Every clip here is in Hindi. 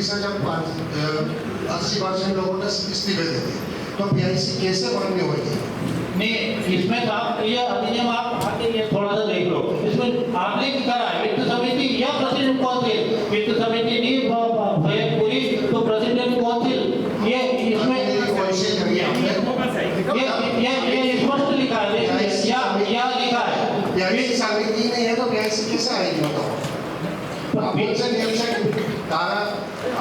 से जब 80% लोगों ने इस्तीफे दे दिए तो पीआईसी कैसे मान्य होगी? नहीं, इसमें आप ये अधिनियम आप आगे ये थोड़ा सा देख लो। इसमें आपने क्या करा है, वित्त समिति या प्रेसिडेंट काउंसिल, वित्त समिति नहीं पूरी तो प्रेसिडेंट काउंसिल, ये इसमें ये स्पष्ट लिखा है या लिखा है। पीआईसी समिति नहीं है तो पीआईसी कैसे आएगी बताओ? आप उनसे नियम से तारा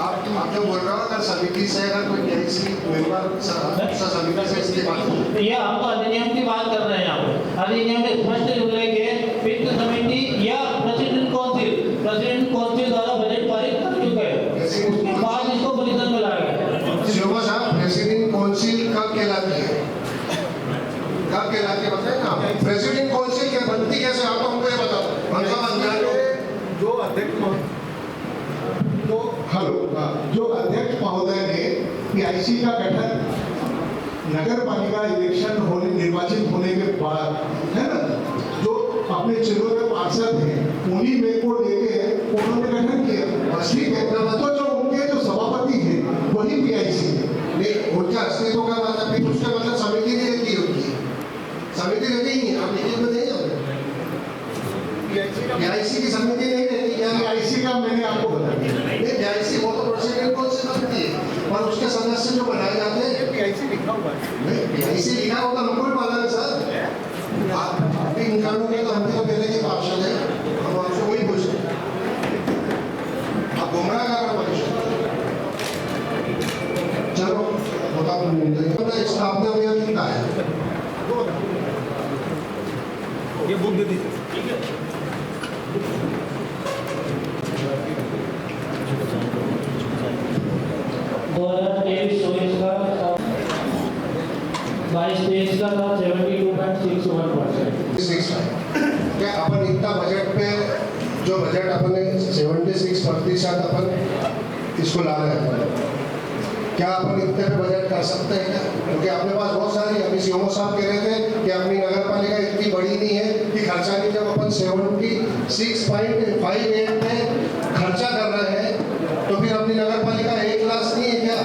आप जो बोल रहे हो अगर समिति से अगर कोई पीआईसी मेंबर समिति से इस्तीफा, ये हम तो अधिनियम की बात कर रहे हैं। यहाँ पे अधिनियम में स्पष्ट उल्लेख है वित्त समिति या प्रेसिडेंट काउंसिल द्वारा बजट पारित कर चुके हैं, उसके बाद इसको परिषद में लाया गया। शिवमा साहब प्रेसिडेंट काउंसिल कब कहलाती है? कब कहलाती है बताए ना? प्रेसिडेंट काउंसिल के बनती कैसे आप हमको ये बताओ। जो अध्यक्ष तो जो अध्यक्ष महोदय ने पीआईसी का गठन नगर पालिका इलेक्शन होने निर्वाचित होने के बाद है ना, जो अपने जिलों के पार्षद हैं उन्हीं में को लेके उन्होंने गठन किया। ठीक है, तो जो उनके जो सभापति हैं वही पीआईसी है। नहीं उनके अस्तित्व का मतलब फिर उसका मतलब समिति नहीं रहती होती है, समिति रहती ही नहीं। आप लिखित में नहीं होते पीआईसी की समिति नहीं रहती क्या? पीआईसी का मैंने आपको बताया नहीं, पीआईसी वो तो प्रेसिडेंट काउंसिल बनती है और उसके सदस्य जो बनाए जाते हैं पीआईसी लिखा हुआ है। नहीं, पीआईसी लिखा होगा हमको भी मालूम है सर। आप इन कानून तो हमने तो पहले के पार्षद है, हम आपसे वही पूछते हैं, आप गुमराह कर रहे परिषद। चलो बता स्थापना में कितना है? ये बुक दे दीजिए। ठीक है, 2023-24 का 22-23 का था 72.61%। क्या अपन इतना बजट पे जो बजट अपन 76% अपन इसको ला रहे हैं, क्या अपन इतने पे बजट कर सकते हैं क्या? क्योंकि अपने पास बहुत सारी, अभी सीओ साहब कह रहे थे कि अपनी नगर पालिका इतनी बड़ी नहीं है कि खर्चा नहीं, जब अपन 76.58 में खर्चा कर रहे हैं तो फिर अपनी नगर पालिका 1 लाख नहीं है क्या?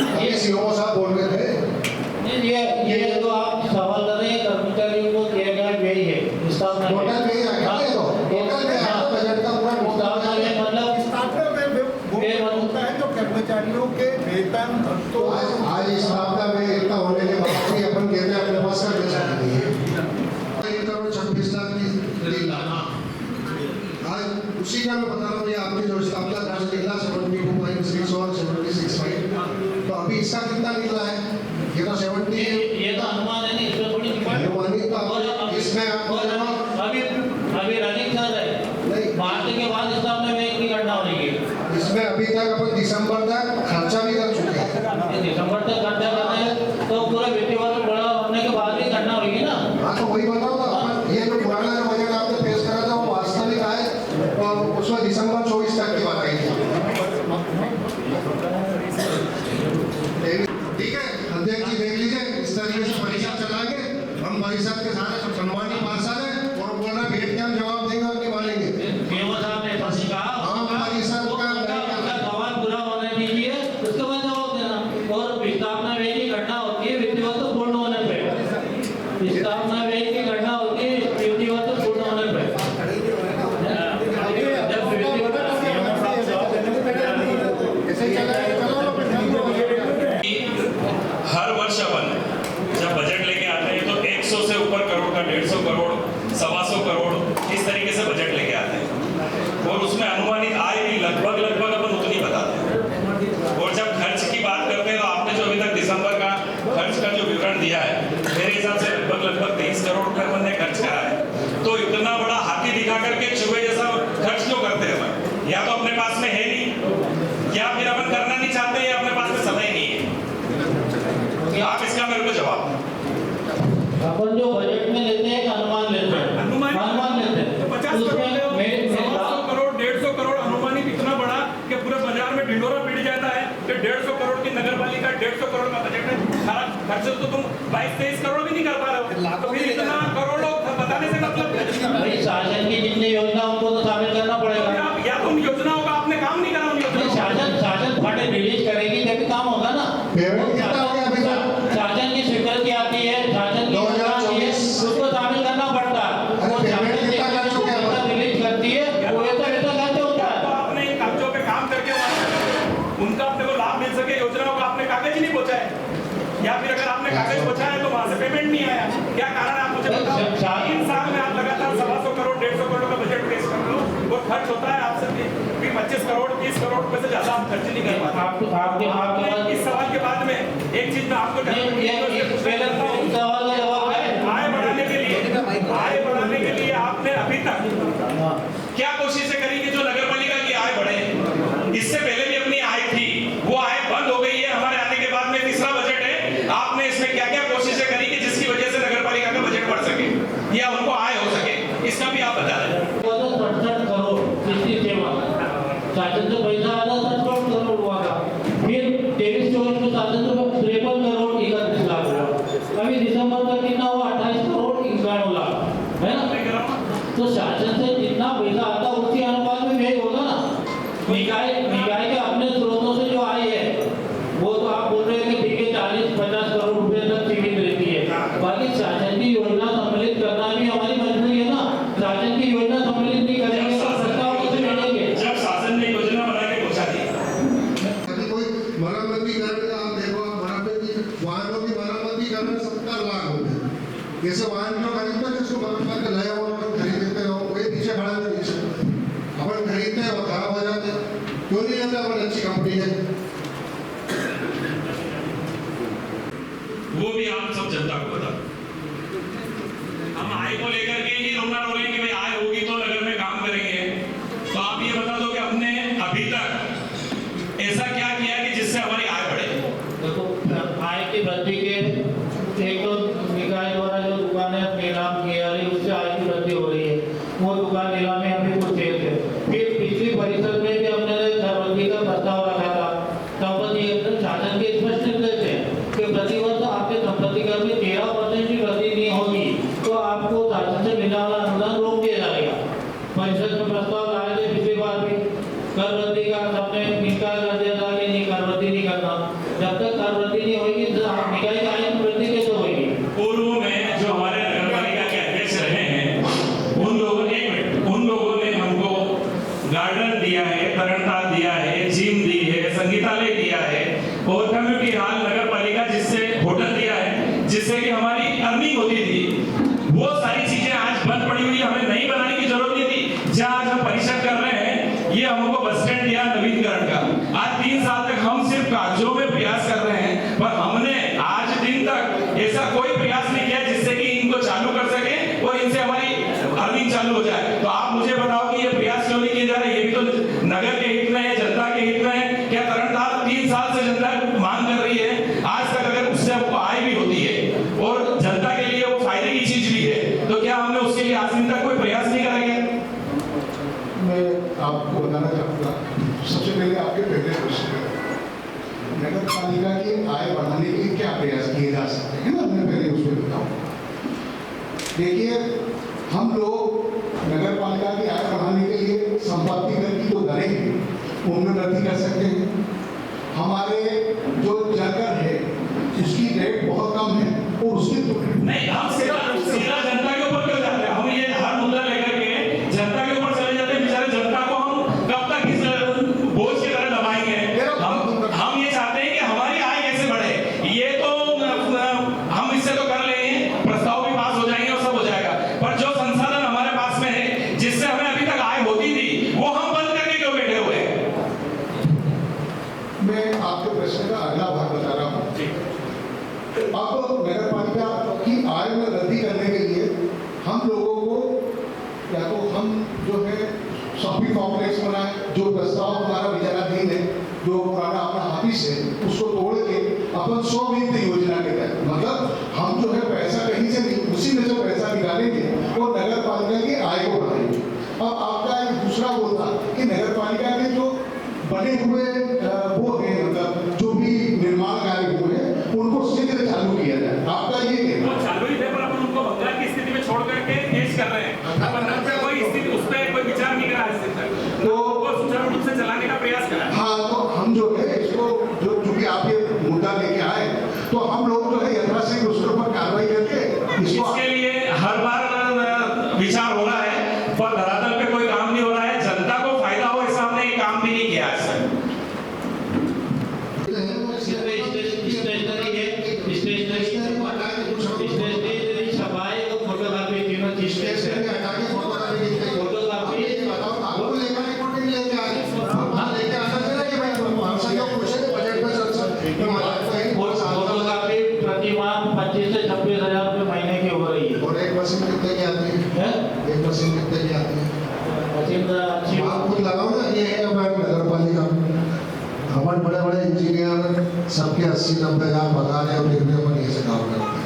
अभी सीओ साहब बोल रहे थे। ये तो आप सवाल कर रहे हैं, कर्मचारियों को दिया गया व्यय है टोटल में बजट का पूरा होता है जो कर्मचारियों के वेतन तो आज स्थापना में इतना होने के बाद भी अपन कहते हैं अपने पास का बचा नहीं है। 1.26 लाख की आज उसी का मैं बता रहा हूँ, ये आपकी जो स्थापना राशि निकला 72.6 और 76.5, तो अभी इसका कितना निकला है? ये तो 70 है, ये तो अनुमान है नहीं, इसमें थोड़ी अनुमानित का इसमें अभी रनिंग चल रहा है, मार्च के बाद स्थापना में की गणना होगी। इसमें अभी तक अपन दिसंबर तक खर्चा भी कर चुके हैं। दिसंबर तक खर्चा करना है तो पूरा वित्तीय वर्ष बड़ा होने के बाद ही गणना होगी ना। हाँ तो वही बताओ ना, ये जो पुराना जो बजट आपने पेश करा था वो वास्तविक आए और उसमें दिसंबर 24 तक की बात आई थी। ठीक है अध्यक्ष जी, देख लीजिए इस तरीके से परिषद चलाएंगे हम, परिषद के सारे सम्मानित पार्षद हैं और बोल रहे भेंट के हम जवाब देंगे और निभालेंगे। हर वर्ष अपन जब बजट लेके आते हैं तो 100 से ऊपर करोड़ का 150 करोड़ 125 करोड़ इस तरीके से बजट लेके आते हैं और उसमें अनुमानित आय भी लगभग अपन उतनी बताते हैं। और जब खर्च की बात करते हैं तो आपने जो अभी तक दिसंबर का खर्च का जो विवरण दिया है मेरे हिसाब से लगभग 23 करोड़ रुपए अपन ने खर्च करा है। तो इतना बड़ा हाथी दिखा करके चूहे जैसा खर्च क्यों करते हैं अपन? या तो अपने पास में है नहीं या फिर अपन करना नहीं चाहते या अपने पास में समय नहीं है। आप इसका मेरे को जवाब। अपन जो बजट में लेते हैं अनुमान लेते हैं, अनुमान लेते हैं 50 करोड़ 150 करोड़ अनुमानित इतना बड़ा कि पूरे बाजार में ढिंडोरा पीट जाता है कि 150 करोड़ की नगर पालिका 150 करोड़ का बजट है। सारा खर्च तो तुम 22-23 करोड़ भी नहीं कर पा रहे हो, तो फिर इतना करोड़ों बताने से मतलब भाई शासन की जितनी योजना उनको तो शामिल करना पड़ेगा। या तुम योजनाओं का आपने काम नहीं करा, शासन फंड रिलीज करेगी तभी काम होगा ना। पेमेंट कितना हो गया अभी तक? शासन की स्वीकृति आती है, शासन की 2024 उसको शामिल करना पड़ता है। अरे वो पेमेंट शासन कितना कर चुके हैं जैसा रिलीज करती है वो ऐसा खर्च होता है। तो आपने इन कागजों पे काम करके उनका अपने को लाभ मिल सके योजनाओं का आपने कागज ही नहीं पहुंचाए, या फिर अगर आपने कागज पहुंचाया तो वहां से पेमेंट नहीं आया, क्या कारण है आप मुझे बताओ। 3 साल में आप लगातार 125 करोड़ 150 करोड़ का बजट पेश कर लो, वो खर्च होता है आपसे भी 25 करोड़ 30 करोड़ रुपए से ज्यादा आप खर्च नहीं कर पाते। आपने इस सवाल के बाद में एक चीज में आपको सवाल का जवाब है। आय बढ़ाने के लिए आपने अभी तक क्या कोशिशें करी कि जो नगर पालिका की आय बढ़े। इससे पहले भी अपनी आय थी, वो आय बंद हो गई है। हमारे आने के बाद में तीसरा बजट है, आपने इसमें क्या क्या कोशिशें करी कि जिसकी वजह से नगर पालिका का बजट बढ़ सके या उनको आय हो सके, इसका भी आप बता दें। 67 करोड़ किसी सेवा शासन से पैसा आया 67 करोड़ हुआ था, फिर 23-24 में शासन से 53 करोड़ 31 लाख हुआ, अभी दिसंबर तक कितना हुआ 28 करोड़ 91 लाख, है ना। तो शासन से जितना पैसा आता उसके अनुपात में व्यय होगा ना। निकाय के अपने स्रोतों से जो आय है वो तो आप बोल रहे हैं कि ठीक है 40-50 करोड़ रुपए तक सीमित रहती है, बाकी शासन की योजना सम्मिलित करना भी हमारी मजबूरी है ना। शासन की योजना सम्मिलित नहीं करेंगे तो प्रस्ताव कैसे मिलेंगे। जब शासन ने योजना बना के पहुंचा दी, अभी कोई मरम्मती करने का आप देखो, मरम्मती वाहनों की मरम्मती करना 70 लाख हो गए। जैसे वाहन जो खरीदते हैं जिसको मरम्मत के नया वाहन खरीदते हो कोई पीछे खड़ा नहीं सकता, अपन खरीदते हैं वो खराब हो जाते हैं, क्यों नहीं लेते अपन अच्छी कंपनी है। वो भी आप सब जनता को बता। हम आय को लेकर के ही रोना रो रहे हैं कि भाई आय होगी तो नगर में काम करेंगे। तो आप ये बता दो कि हमने अभी तक ऐसा क्या किया कि जिससे हमारी आय बढ़े। देखो आय की वृद्धि के एक तो निकाय द्वारा जो दुकानें नीलाम की जा रही है उससे आय की वृद्धि हो रही है, वो दुकान नीलाम में अभी कुछ सेल है। फिर पिछली परिषद में भी हमने संपत्ति का प्रस्ताव रखा था, संपत्ति शासन के स्पष्ट निर्देश है कि प्रतिवर्ष आपके संपत्ति कर में 13% की वृद्धि नहीं होगी तो आपको शासन से मिलने वाला अनुदान रोक दिया जाएगा। परिषद में प्रस्ताव लाए थे पिछली बार भी, कर वृद्धि का सबने इनकार कर दिया था कि नहीं कर वृद्धि नहीं करना। जब तक कर वृद्धि नहीं होगी निकाय की आय में वृद्धि कैसे होगी। पूर्व में जो हमारे नगर पालिका के अध्यक्ष रहे हैं उन लोगों ने हमको गार्डन दिया है, तरणताल दिया है, जिम दी है, संगीतालय दिया है और कम्युनिटी हॉल नगर पालिका जिससे होटल दिया है, जिससे कि हमारी अर्निंग होती थी। वो सारी चीजें आज बंद पड़ी हुई, हमें नहीं बनाने की जरूरत नहीं थी। जहाँ आज हम परिषद कर रहे हैं ये हमको बस स्टैंड दिया नवीनीकरण का। आज 3 साल तक हम सिर्फ कागजों में प्रयास कर रहे हैं, पर हमने आज दिन तक ऐसा कोई प्रयास नहीं किया जिससे कि इनको चालू कर सके और इनसे हमारी अर्निंग चालू हो जाए। तो आप मुझे बताओ कि ये प्रयास क्यों नहीं किए जा रहे। ये भी तो नगर के हित में है, जनता के हित में है। क्या तरणताल 3 साल से जनता मांग कर रही है, आज तक अगर उससे आय भी होती है और जनता के लिए वो फायदे की चीज भी है, तो क्या हमने उसके लिए आज दिन तक कोई प्रयास नहीं करा गया। मैं आपको बताना चाहूँगा, सबसे पहले आपके पहले प्रश्न नगर पालिका की आय बढ़ाने के लिए क्या प्रयास किए जा सकते हैं ना, मैं पहले उसको बताऊँ। देखिए हम लोग नगर पालिका की आय बढ़ाने के लिए संपत्ति कर की जो दरें हैं उनमें वृद्धि कर सकते हैं। हमारे जो जलकर है उसकी रेट बहुत कम है और उसकी नहीं, हम सीधा जनता के ऊपर क्यों जाते हैं। हम ये हर मुद्दा लेकर के जनता के ऊपर चले जाते हैं। बेचारे जनता को हम कब तक इस बोझ की तरह दबाएंगे। हम ये चाहते हैं कि हमारी आय कैसे बढ़े। ये तो हम इससे तो कर लेंगे, प्रस्ताव भी पास हो जाएंगे और सब हो जाएगा, पर जो संसाधन हमारे पास में है जिससे हमें अभी तक आय होती थी वो हम बंद करके क्यों बैठे हुए हैं। मैं आपके प्रश्न का अगला भाग बता रहा हूँ। अब नगर पालिका की आय में वृद्धि करने के लिए हम लोगों को या तो हम जो है शॉपिंग कॉम्प्लेक्स बनाए, जो प्रस्ताव हमारा विचाराधीन है, जो पुराना अपना ऑफिस है उसको तोड़ के अपन 100 वित्त योजना के तहत, मतलब हम जो है पैसा कहीं से नहीं, उसी में जो पैसा निकालेंगे वो नगर पालिका की आय को बढ़ाएंगे। अब आपका एक दूसरा वो था कि नगर पालिका के जो बने हुए वो है, मतलब जो भी निर्माण कार्य हुए हैं उनको शीघ्र चालू किया जाए। आपका ये कहना वो चालू ही थे पर अपन उनको बंगाल की स्थिति में छोड़ करके पेश कर रहे हैं। अपन पे कोई स्थिति उस पर कोई विचार नहीं करा है, तो वो सुचारू रूप से चलाने का प्रयास करा। हाँ, तो हम जो है इंजीनियर सबके 80-90 हजार पगार है और फिर भी अपन ये से काम करते हैं।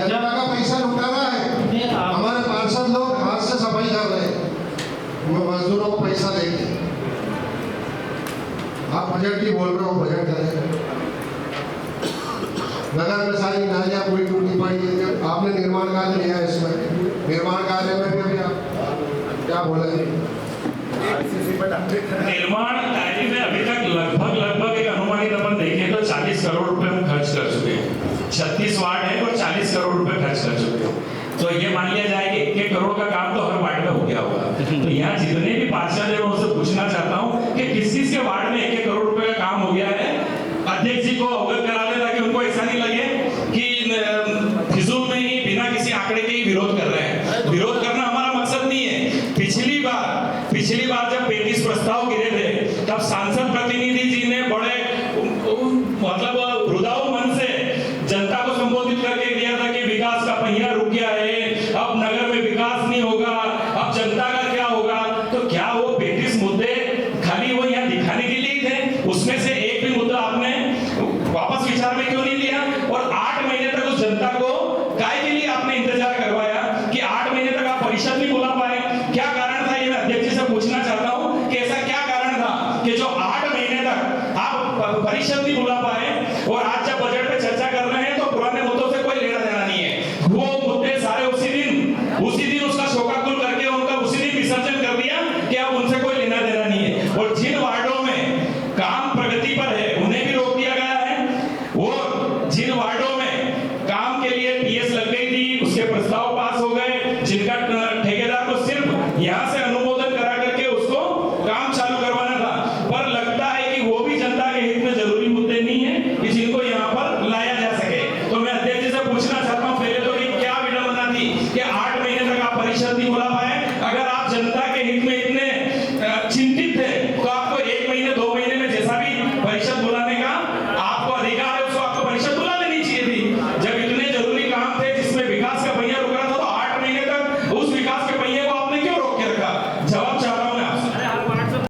जनता का पैसा लुटाना है। हमारे पार्षद लोग हाथ से सफाई कर रहे हैं मजदूरों को पैसा देके। आप बजट की बोल रहे हो, बजट करें। नगर में सारी नालियाँ पूरी टूटी पड़ी है। आपने निर्माण कार्य लिया है, इसमें निर्माण कार्य में भी अभी आप क्या बोले? निर्माण कार्य में अभी तक लगभग एक अनुमानित अपन देखें तो 40 करोड़ रुपए हम खर्च कर चुके हैं। 36 वार्ड है और 40 करोड़ रुपए खर्च कर चुके हैं। तो ये मान लिया जाए कि 1 करोड़ का काम तो हर वार्ड में हो गया होगा। तो यहाँ जितने भी पार्षद है मैं उनसे पूछना चाहता हूँ कि किस के वार्ड में 1 करोड़ रुपए का काम हो गया है, अध्यक्ष जी को अवगत करा दे ताकि उनको ऐसा नहीं लगे कि फिजूल में ही बिना किसी आंकड़े के ही विरोध कर रहे हैं। विरोध करना हमारा मकसद नहीं है। पिछली बार जब 35 प्रस्ताव गिरे थे तब सांसद प्रतिनिधि जी ने बड़े मतलब रुदाऊ मन से जनता को संबोधित करके दिया था कि विकास का पहिया रुक गया है, अब नगर में विकास नहीं होगा, अब जनता का क्या होगा। तो क्या वो 35 मुद्दे खाली वो यहाँ दिखाने के लिए थे? उसमें से एक भी मुद्दा आपने वापस विचार में क्यों नहीं लिया? और 8 महीने तक उस जनता को काय के लिए आपने इंतजार करवाया कि 8 महीने तक आप परिषद नहीं बुला पाए? क्या कारण था? ये मैं अध्यक्ष जी से पूछना चाहता हूं कि ऐसा क्या कारण था कि जो 8 महीने तक आप परिषद नहीं बुला पाए और आज जब बजट पे चर्चा कर रहे हैं तो पुराने मुद्दों से कोई लेना देना नहीं है। वो मुद्दे सारे उसी दिन उसका शोकाकुल करके उनका उसी दिन विसर्जन कर दिया कि अब उनसे कोई लेना देना नहीं है। और जिन वार्डों में काम